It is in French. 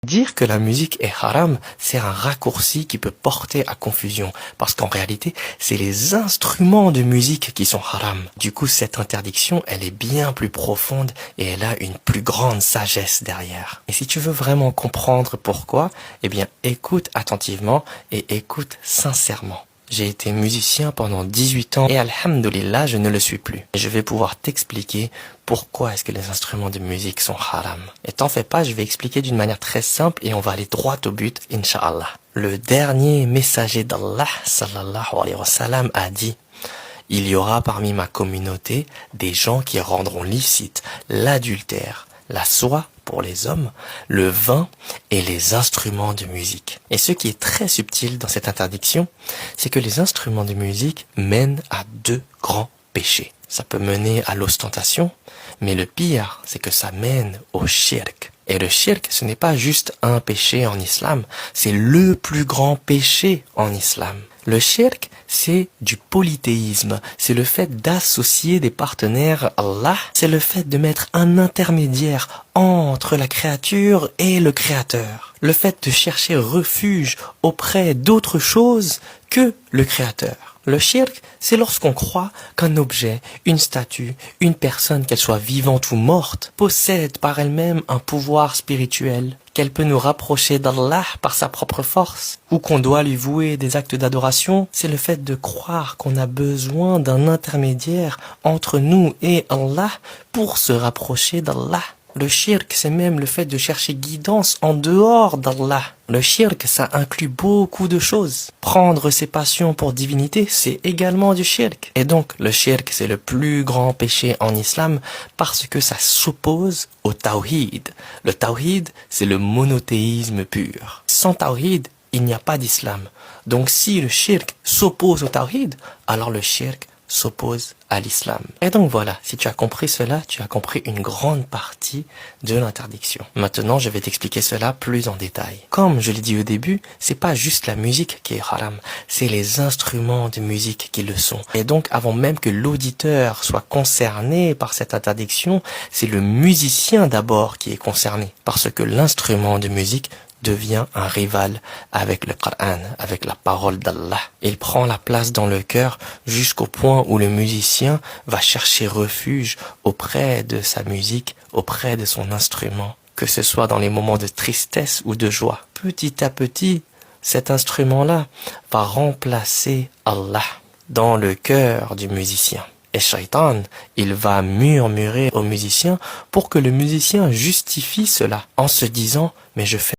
Dire que la musique est haram, c'est un raccourci qui peut porter à confusion, parce qu'en réalité, c'est les instruments de musique qui sont haram. Du coup, cette interdiction, elle est bien plus profonde et elle a une plus grande sagesse derrière. Et si tu veux vraiment comprendre pourquoi, eh bien, écoute attentivement et écoute sincèrement. J'ai été musicien pendant 18 ans et alhamdoulilah, je ne le suis plus. Et je vais pouvoir t'expliquer pourquoi est-ce que les instruments de musique sont haram. Et t'en fais pas, je vais expliquer d'une manière très simple et on va aller droit au but, Inch'Allah. Le dernier messager d'Allah, sallallahu alayhi wa sallam, a dit: il y aura parmi ma communauté des gens qui rendront licite l'adultère, la soie pour les hommes, le vin et les instruments de musique. Et ce qui est très subtil dans cette interdiction, c'est que les instruments de musique mènent à deux grands péchés. Ça peut mener à l'ostentation, mais le pire, c'est que ça mène au shirk. Et le shirk, ce n'est pas juste un péché en islam, c'est le plus grand péché en islam. Le shirk, c'est du polythéisme, c'est le fait d'associer des partenaires à Allah, c'est le fait de mettre un intermédiaire entre la créature et le créateur, le fait de chercher refuge auprès d'autre chose que le créateur. Le shirk, c'est lorsqu'on croit qu'un objet, une statue, une personne, qu'elle soit vivante ou morte, possède par elle-même un pouvoir spirituel, qu'elle peut nous rapprocher d'Allah par sa propre force, ou qu'on doit lui vouer des actes d'adoration. C'est le fait de croire qu'on a besoin d'un intermédiaire entre nous et Allah pour se rapprocher d'Allah. Le shirk, c'est même le fait de chercher guidance en dehors d'Allah. Le shirk, ça inclut beaucoup de choses. Prendre ses passions pour divinité, c'est également du shirk. Et donc, le shirk, c'est le plus grand péché en islam parce que ça s'oppose au tawhid. Le tawhid, c'est le monothéisme pur. Sans tawhid, il n'y a pas d'islam. Donc, si le shirk s'oppose au tawhid, alors le shirk s'oppose à l'islam. Et donc voilà, si tu as compris cela, tu as compris une grande partie de l'interdiction. Maintenant, je vais t'expliquer cela plus en détail. Comme je l'ai dit au début, c'est pas juste la musique qui est haram, c'est les instruments de musique qui le sont. Et donc, avant même que l'auditeur soit concerné par cette interdiction, c'est le musicien d'abord qui est concerné, parce que l'instrument de musique devient un rival avec le Coran, avec la parole d'Allah. Il prend la place dans le cœur jusqu'au point où le musicien va chercher refuge auprès de sa musique, auprès de son instrument, que ce soit dans les moments de tristesse ou de joie. Petit à petit, cet instrument-là va remplacer Allah dans le cœur du musicien. Et Shaitan, il va murmurer au musicien pour que le musicien justifie cela en se disant: mais je fais